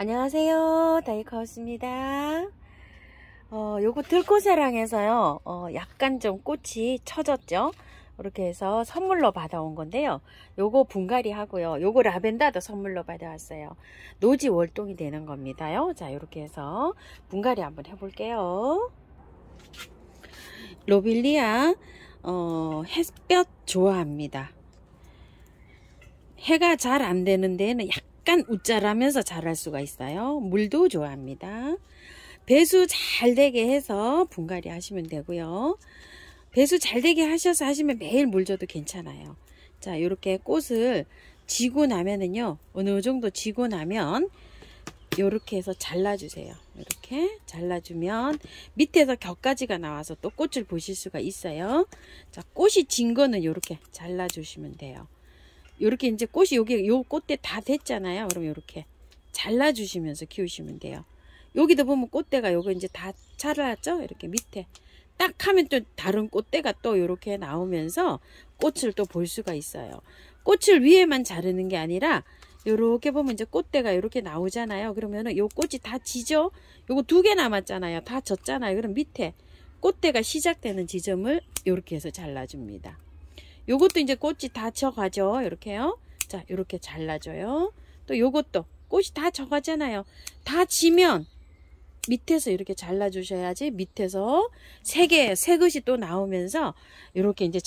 안녕하세요. 다이카우스입니다. 요거 들꽃사랑에서요. 약간 좀 꽃이 처졌죠. 이렇게 해서 선물로 받아온 건데요. 요거 분갈이 하고요. 요거 라벤더도 선물로 받아왔어요. 노지 월동이 되는 겁니다요. 자, 이렇게 해서 분갈이 한번 해볼게요. 로빌리아 햇볕 좋아합니다. 해가 잘 안 되는 데는 약간 웃자라면서 자랄 수가 있어요. 물도 좋아합니다. 배수 잘 되게 해서 분갈이 하시면 되고요. 배수 잘 되게 하셔서 하시면 매일 물 줘도 괜찮아요. 자, 이렇게 꽃을 지고 나면은요, 어느 정도 지고 나면 이렇게 해서 잘라주세요. 이렇게 잘라주면 밑에서 겹가지가 나와서 또 꽃을 보실 수가 있어요. 자, 꽃이 진 거는 이렇게 잘라주시면 돼요. 이렇게 이제 꽃이 여기 요 꽃대 다 됐잖아요. 그럼 이렇게 잘라주시면서 키우시면 돼요. 여기도 보면 꽃대가 요거 이제 다 자랐죠. 이렇게 밑에 딱 하면 또 다른 꽃대가 또 이렇게 나오면서 꽃을 또 볼 수가 있어요. 꽃을 위에만 자르는 게 아니라 이렇게 보면 이제 꽃대가 이렇게 나오잖아요. 그러면은 요 꽃이 다 지죠. 요거 2개 남았잖아요. 다 졌잖아요. 그럼 밑에 꽃대가 시작되는 지점을 이렇게 해서 잘라줍니다. 요것도 이제 꽃이 다 져가죠. 이렇게요. 자, 이렇게 잘라줘요. 또 요것도 꽃이 다 져가잖아요. 다 지면 밑에서 이렇게 잘라주셔야지 밑에서 새 것이 또 나오면서 이렇게 이제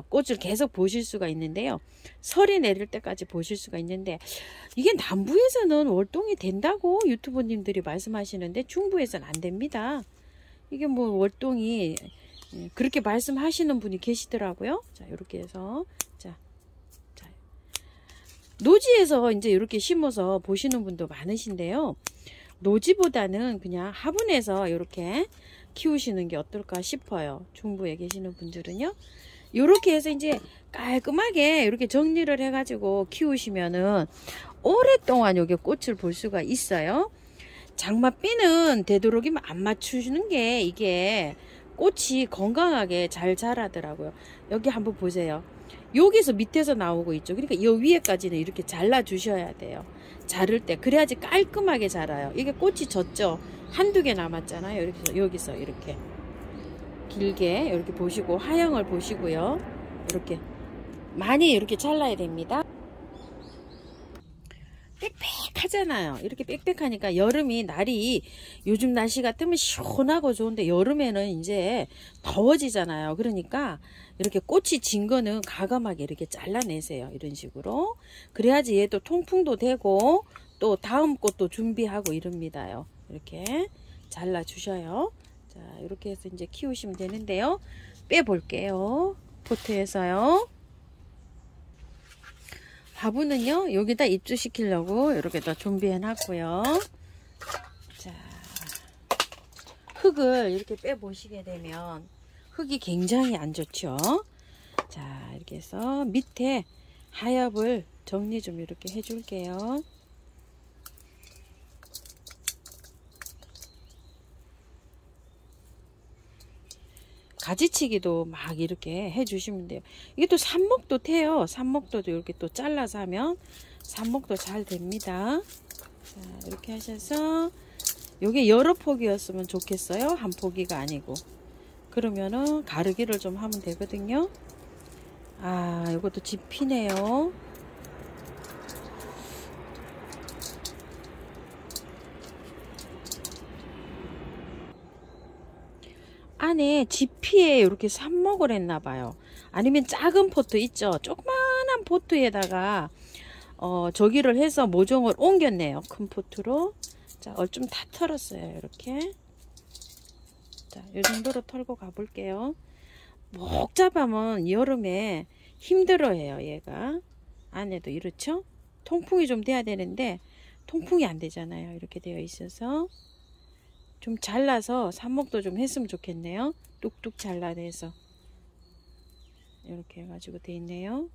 꽃을 계속 보실 수가 있는데요. 설이 내릴 때까지 보실 수가 있는데 이게 남부에서는 월동이 된다고 유튜버님들이 말씀하시는데 중부에서는 안 됩니다. 이게 뭐 월동이 그렇게 말씀하시는 분이 계시더라고요. 자, 이렇게 해서 자, 노지에서 이제 이렇게 심어서 보시는 분도 많으신데요. 노지보다는 그냥 화분에서 이렇게 키우시는 게 어떨까 싶어요. 중부에 계시는 분들은요. 이렇게 해서 이제 깔끔하게 이렇게 정리를 해가지고 키우시면은 오랫동안 여기 꽃을 볼 수가 있어요. 장맛비는 되도록이면 안 맞추시는 게 이게 꽃이 건강하게 잘 자라더라고요. 여기 한번 보세요. 여기서 밑에서 나오고 있죠. 그러니까 이 위에까지는 이렇게 잘라 주셔야 돼요. 자를 때 그래야지 깔끔하게 자라요. 이게 꽃이 졌죠. 한두 개 남았잖아요. 여기서 이렇게 길게 이렇게 보시고 하향을 보시고요. 이렇게 많이 이렇게 잘라야 됩니다. 빽빽하잖아요. 이렇게 빽빽하니까 여름이 날이 요즘 날씨 같으면 시원하고 좋은데 여름에는 이제 더워지잖아요. 그러니까 이렇게 꽃이 진 거는 가감하게 이렇게 잘라내세요. 이런 식으로. 그래야지 얘도 통풍도 되고 또 다음 꽃도 준비하고 이럽니다요. 이렇게 잘라 주셔요. 자, 이렇게 해서 이제 키우시면 되는데요. 빼볼게요. 포트에서요. 화분은요, 여기다 입주시키려고 이렇게 더 준비해 놨고요. 자, 흙을 이렇게 빼 보시게 되면 흙이 굉장히 안 좋죠. 자, 이렇게 해서 밑에 하엽을 정리 좀 이렇게 해 줄게요. 가지치기도 막 이렇게 해 주시면 돼요. 이게 또 삽목도 돼요. 삽목도도 이렇게 또 잘라서 하면 삽목도 잘 됩니다. 자, 이렇게 하셔서 요게 여러 포기였으면 좋겠어요. 한 포기가 아니고. 그러면은 가르기를 좀 하면 되거든요. 아, 이것도 집히네요. 안에 지피에 이렇게 삽목을 했나봐요. 아니면 작은 포트 있죠. 조그만한 포트에다가 저기를 해서 모종을 옮겼네요. 큰 포트로. 자, 얼좀 다 털었어요. 이렇게. 자, 이 정도로 털고 가볼게요. 목잡아면 여름에 힘들어해요. 얘가. 안에도 이렇죠. 통풍이 좀 돼야 되는데 통풍이 안 되잖아요. 이렇게 되어 있어서. 좀 잘라서 삽목도 좀 했으면 좋겠네요. 뚝뚝 잘라내서 이렇게 해가지고 돼 있네요.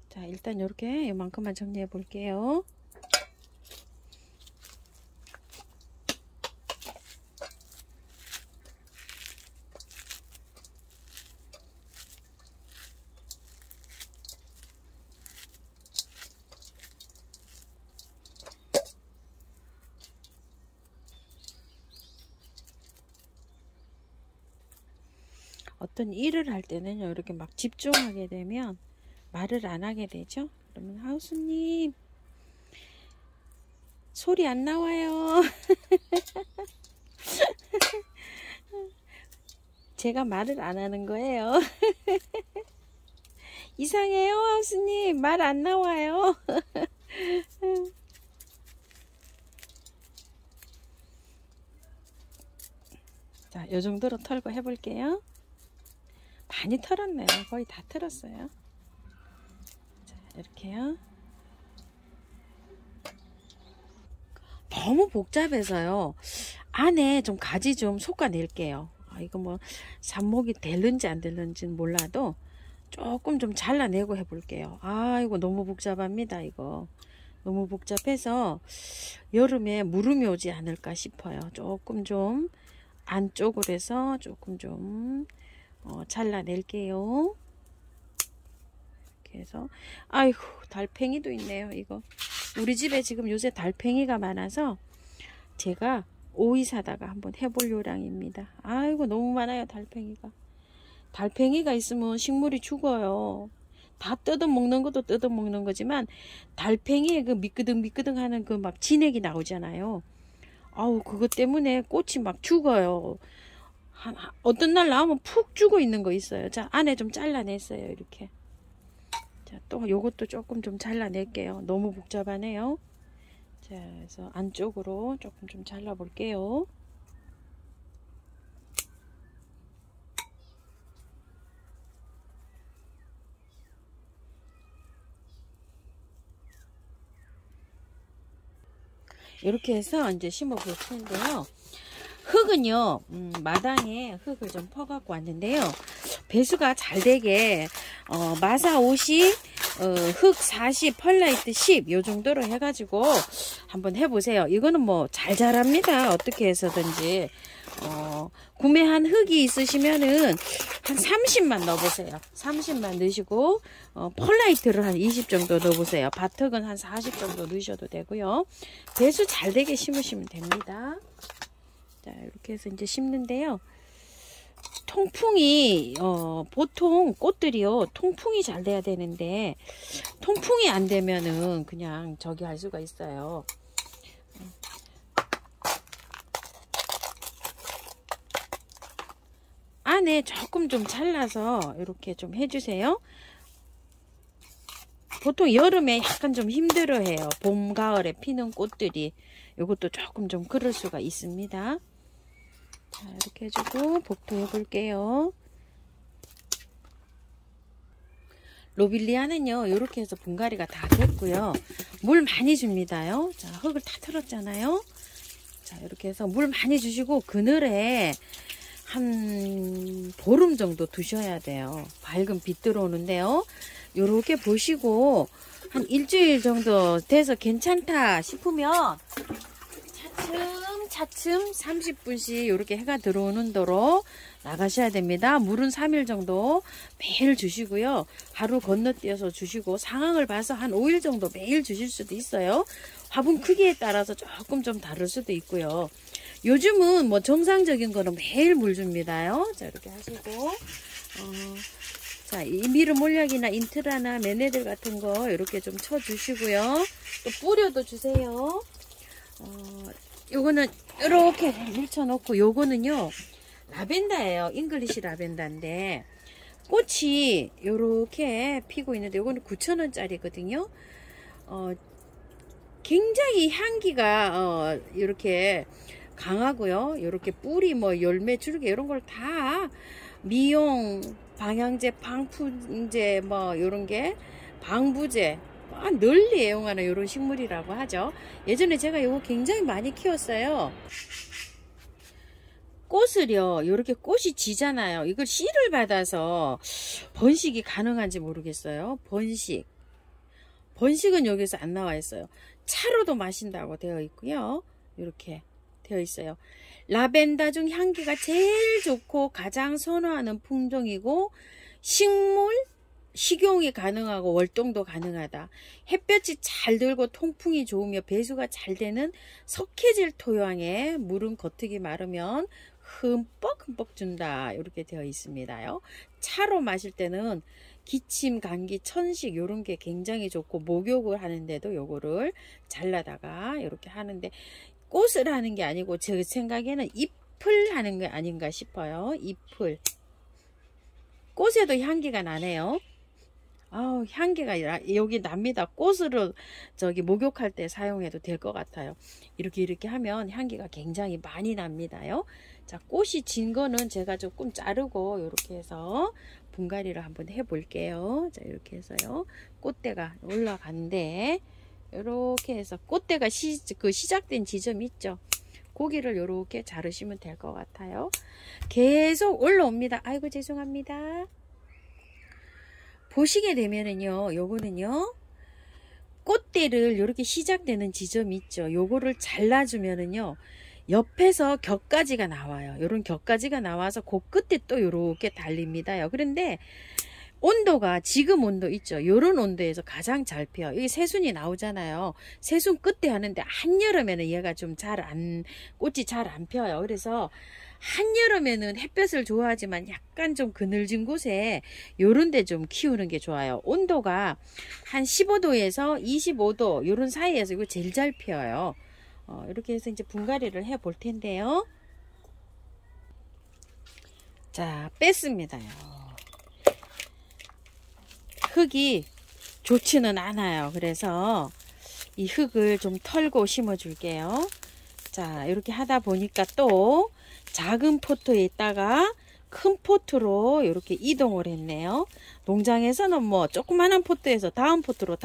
자, 일단 이렇게 이만큼만 정리해 볼게요. 어떤 일을 할 때는요, 이렇게 막 집중하게 되면 말을 안 하게 되죠. 그러면 하우스님 소리 안 나와요. 제가 말을 안 하는 거예요. 이상해요, 하우스님. 말 안 나와요. 자, 요 정도로 털고 해볼게요. 많이 털었네요. 거의 다 털었어요. 자, 이렇게요. 너무 복잡해서요. 안에 좀 가지 좀 솎아낼게요. 이거 뭐 삽목이 될는지 안 될는지는 몰라도 조금 좀 잘라내고 해볼게요. 이거 너무 복잡합니다. 이거 너무 복잡해서 여름에 무름이 오지 않을까 싶어요. 조금 좀 안쪽으로 해서 조금 좀 잘라낼게요. 이렇게 해서 아이고 달팽이도 있네요. 이거 우리 집에 지금 요새 달팽이가 많아서 제가 오이 사다가 한번 해볼 요량입니다. 아이고 너무 많아요. 달팽이가 있으면 식물이 죽어요. 다 뜯어먹는 것도 뜯어먹는 거지만 달팽이의 그 미끄덩미끄덩 하는 그 막 진액이 나오잖아요. 그것 때문에 꽃이 막 죽어요. 어떤 날 나오면 푹 죽어 있는 거 있어요. 자, 안에 좀 잘라냈어요. 이렇게. 자, 또 요것도 조금 좀 잘라낼게요. 너무 복잡하네요. 자, 그래서 안쪽으로 조금 좀 잘라 볼게요. 이렇게 해서 이제 심어 볼 텐데요. 흙은요, 마당에 흙을 좀 퍼갖고 왔는데요. 배수가 잘 되게, 마사 50, 흙 40, 펄라이트 10, 요 정도로 해가지고 한번 해보세요. 이거는 뭐 잘 자랍니다. 어떻게 해서든지. 구매한 흙이 있으시면은 한 30만 넣어보세요. 30만 넣으시고, 펄라이트를 한 20 정도 넣어보세요. 밭흙은 한 40 정도 넣으셔도 되고요. 배수 잘 되게 심으시면 됩니다. 자, 이렇게 해서 이제 심는데요. 통풍이 보통 꽃들이요 통풍이 잘 돼야 되는데 통풍이 안 되면은 그냥 저기 할 수가 있어요. 안에 조금 좀 잘라서 이렇게 좀 해주세요. 보통 여름에 약간 좀 힘들어 해요. 봄, 가을에 피는 꽃들이. 이것도 조금 좀 그럴 수가 있습니다. 자, 이렇게 해주고 복도해 볼게요. 로빌리아는요 이렇게 해서 분갈이가 다 됐고요. 물 많이 줍니다요. 자, 흙을 다 털었잖아요. 자, 이렇게 해서 물 많이 주시고 그늘에 한 보름 정도 두셔야 돼요. 밝은 빛 들어오는데요. 요렇게 보시고 한 일주일 정도 돼서 괜찮다 싶으면 차츰 30분씩 이렇게 해가 들어오는 도로 나가셔야 됩니다. 물은 3일 정도 매일 주시고요. 하루 건너뛰어서 주시고 상황을 봐서 한 5일 정도 매일 주실 수도 있어요. 화분 크기에 따라서 조금 좀 다를 수도 있고요. 요즘은 뭐 정상적인 거는 매일 물 줍니다요. 자, 이렇게 하시고 자, 이 미르몰약이나 인트라나 맨애들 같은 거 이렇게 좀 쳐 주시고요. 또 뿌려도 주세요. 요거는 이렇게 밀쳐 놓고 요거는요 라벤더예요. 잉글리시 라벤더인데 꽃이 요렇게 피고 있는데 요거는 9,000원짜리거든요. 굉장히 향기가 이렇게 강하고요. 이렇게 뿌리 뭐 열매 줄기 이런 걸 다 미용 방향제 방풍제 뭐 요런 게 방부제 널리 애용하는 이런 식물이라고 하죠. 예전에 제가 이거 굉장히 많이 키웠어요. 꽃을요 이렇게 꽃이 지잖아요. 이걸 씨를 받아서 번식이 가능한지 모르겠어요. 번식은 여기서 안 나와 있어요. 차로도 마신다고 되어 있고요. 이렇게 되어 있어요. 라벤더 중 향기가 제일 좋고 가장 선호하는 품종이고 식용이 가능하고 월동도 가능하다. 햇볕이 잘 들고 통풍이 좋으며 배수가 잘 되는 석회질 토양에 물은 겉흙이 마르면 흠뻑 준다 이렇게 되어 있습니다요. 차로 마실 때는 기침, 감기, 천식 요런 게 굉장히 좋고 목욕을 하는데도 요거를 잘라다가 이렇게 하는데 꽃을 하는 게 아니고 제 생각에는 잎을 하는 게 아닌가 싶어요. 잎을. 꽃에도 향기가 나네요. 아우, 향기가 여기 납니다. 꽃으로 저기 목욕할 때 사용해도 될 것 같아요. 이렇게 하면 향기가 굉장히 많이 납니다요. 자, 꽃이 진 거는 제가 조금 자르고 이렇게 해서 분갈이를 한번 해 볼게요. 자, 이렇게 해서요. 꽃대가 올라간데 이렇게 해서 꽃대가 시작된 지점 있죠. 고기를 이렇게 자르시면 될 것 같아요. 계속 올라옵니다. 아이고 죄송합니다. 보시게 되면은요, 요거는요, 꽃대를 이렇게 시작되는 지점 있죠. 요거를 잘라주면은요, 옆에서 격가지가 나와요. 요런 격가지가 나와서 그 끝에 또 요렇게 달립니다요. 그런데 온도가 지금 온도 있죠. 요런 온도에서 가장 잘 피어요. 여기 새순이 나오잖아요. 새순 끝에 하는데 한여름에는 얘가 좀 꽃이 잘 안 펴요. 그래서 한여름에는 햇볕을 좋아하지만 약간 좀 그늘진 곳에 요런 데 좀 키우는 게 좋아요. 온도가 한 15도에서 25도 요런 사이에서 이거 제일 잘 피어요. 이렇게 해서 이제 분갈이를 해 볼 텐데요. 자, 뺐습니다요. 흙이 좋지는 않아요. 그래서 이 흙을 좀 털고 심어 줄게요. 자, 이렇게 하다 보니까 또 작은 포트에 있다가 큰 포트로 이렇게 이동을 했네요. 농장에서는 뭐 조그마한 포트에서 다음 포트로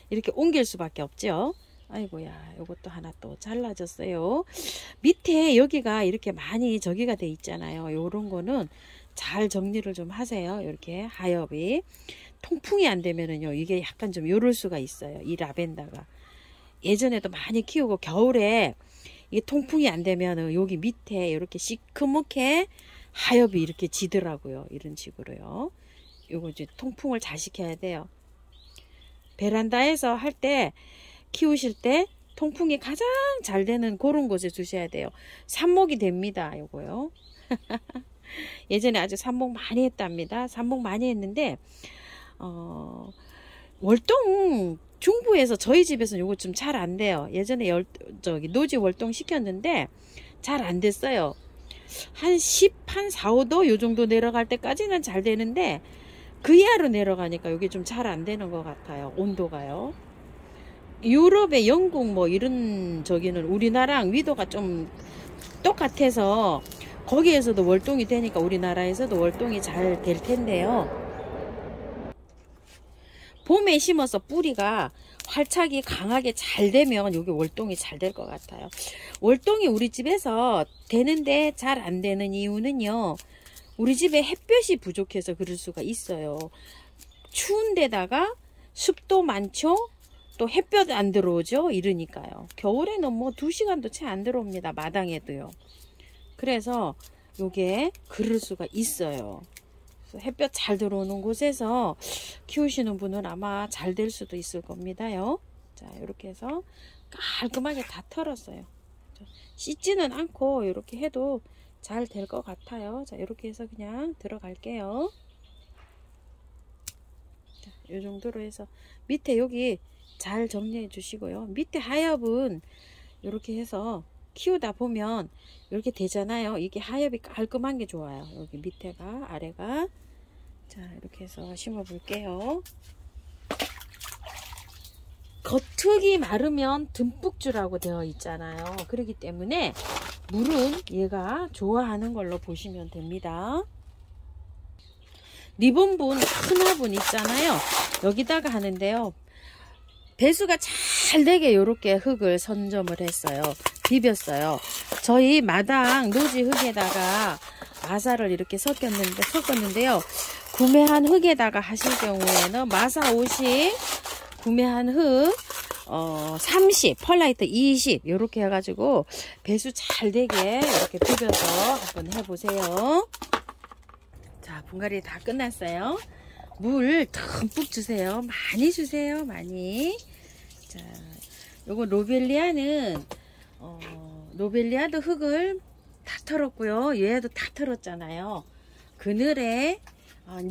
이렇게 옮길 수밖에 없죠. 아이고야, 요것도 하나 또 잘라졌어요. 밑에 여기가 이렇게 많이 저기가 돼 있잖아요. 요런 거는 잘 정리를 좀 하세요. 이렇게 하엽이 통풍이 안 되면은요, 이게 약간 좀 요럴 수가 있어요. 이 라벤더가 예전에도 많이 키우고 겨울에 이게 통풍이 안 되면은 여기 밑에 이렇게 시커멓게 하엽이 이렇게 지더라고요. 이런 식으로요. 요거 이제 통풍을 잘 시켜야 돼요. 베란다에서 할 때 키우실 때 통풍이 가장 잘 되는 그런 곳에 두셔야 돼요. 삽목이 됩니다. 요거요. 예전에 아주 삽목 많이 했답니다. 삽목 많이 했는데 월동 중부에서 저희 집에서는 요거 좀 잘 안 돼요. 예전에 노지 월동 시켰는데 잘 안 됐어요. 한 4, 5도 요 정도 내려갈 때까지는 잘 되는데 그 이하로 내려가니까 이게 좀 잘 안 되는 것 같아요. 온도가요. 유럽의 영국 뭐 이런 저기는 우리나라랑 위도가 좀 똑같아서 거기에서도 월동이 되니까 우리나라에서도 월동이 잘 될 텐데요. 봄에 심어서 뿌리가 활착이 강하게 잘 되면 여기 월동이 잘 될 것 같아요. 월동이 우리 집에서 되는데 잘 안 되는 이유는요, 우리 집에 햇볕이 부족해서 그럴 수가 있어요. 추운 데다가 습도 많죠. 또 햇볕 안 들어오죠. 이러니까요. 겨울에는 뭐 2시간도 채 안 들어옵니다. 마당에도요. 그래서 요게 그럴 수가 있어요. 햇볕 잘 들어오는 곳에서 키우시는 분은 아마 잘 될 수도 있을 겁니다요. 자, 이렇게 해서 깔끔하게 다 털었어요. 씻지는 않고 이렇게 해도 잘 될 것 같아요. 자, 이렇게 해서 그냥 들어갈게요. 자, 이 정도로 해서 밑에 여기 잘 정리해 주시고요. 밑에 하엽은 이렇게 해서 키우다 보면 이렇게 되잖아요. 이게 하엽이 깔끔한 게 좋아요. 여기 밑에가 아래가. 자, 이렇게 해서 심어 볼게요. 겉흙이 마르면 듬뿍 주라고 되어 있잖아요. 그렇기 때문에 물은 얘가 좋아하는 걸로 보시면 됩니다. 리본분 큰 화분 있잖아요. 여기다가 하는데요. 배수가 잘 되게 이렇게 흙을 선점을 했어요. 비볐어요. 저희 마당 노지 흙에다가 마사를 이렇게 섞었는데요. 구매한 흙에다가 하실 경우에는 마사 50, 구매한 흙 30, 펄라이트 20 이렇게 해가지고 배수 잘 되게 이렇게 비벼서 한번 해보세요. 자, 분갈이 다 끝났어요. 물 듬뿍 주세요. 많이 주세요. 많이. 자, 요거 로벨리아는 로벨리아도 흙을 다 털었고요. 얘도 다 털었잖아요. 그늘에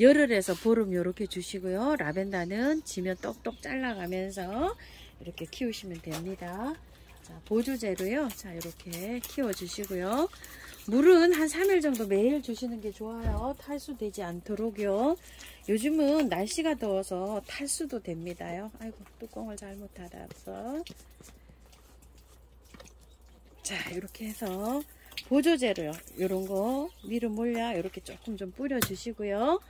열흘에서 보름 요렇게 주시고요. 라벤더는 지면 똑똑 잘라가면서 이렇게 키우시면 됩니다. 자, 보조제로요. 자, 이렇게 키워 주시고요. 물은 한 3일 정도 매일 주시는 게 좋아요. 탈수되지 않도록요. 요즘은 날씨가 더워서 탈수도 됩니다요. 아이고, 뚜껑을 잘못 닫았어. 자, 이렇게 해서 보조제로요. 요런 거 미름 몰약 이렇게 조금 좀 뿌려 주시고요.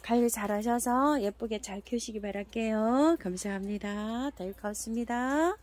관리 잘 하셔서 예쁘게 잘 키우시기 바랄게요. 감사합니다. 델카우스입니다.